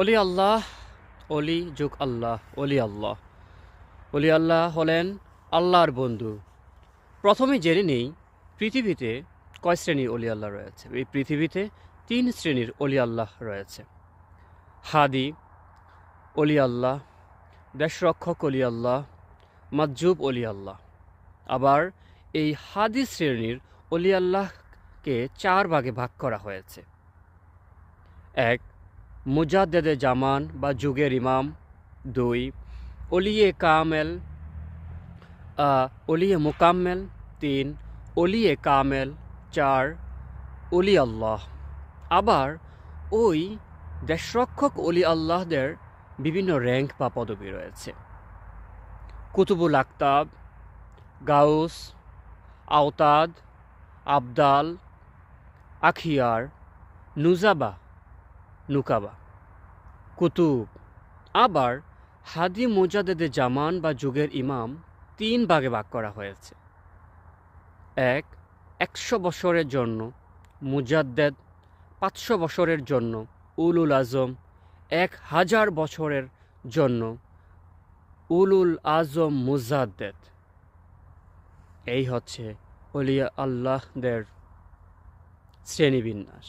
অলি আল্লাহ, অলি যুগ আল্লাহ, অলি আল্লাহ। অলি আল্লাহ হলেন আল্লাহর বন্ধু। প্রথমে জেনে নেই পৃথিবীতে কয় শ্রেণীর অলি আল্লাহ রয়েছে। এই পৃথিবীতে 3 শ্রেণীর অলি আল্লাহ রয়েছে। হাদি অলি আল্লাহ, দেশরক্ষক অলি আল্লাহ, মাজজুব অলি আল্লাহ। আবার এই হাদি শ্রেণীর অলি আল্লাহকে 4 ভাগে ভাগ করা হয়েছে। 1. মুজাদ্দেদে জামান বা যুগের ইমাম। 2. অলিয়ে কামেল অলিয়ে মোকাম্মেল। 3. অলিয়ে কামেল। 4. অলি আল্লাহ। আবার ওই দেশরক্ষক অলি আল্লাহদের বিভিন্ন র্যাঙ্ক বা পদবি রয়েছে। কুতুবুল আকতাব, গাউস, আওতাদ, আবদাল, আখিয়ার, নুজাবা, নুকাবা, কুতুব। আবার হাদি মুজাদ্দেদে জামান বা যুগের ইমাম 3 ভাগে ভাগ করা হয়েছে। 1. 100 বছরের জন্য মুজাদ্দেদ, 500 বছরের জন্য উলুল আজম, 1000 বছরের জন্য উলুল আজম মুজাদ্দেদ। এই হচ্ছে অলিয়া আল্লাহদের শ্রেণীবিন্যাস।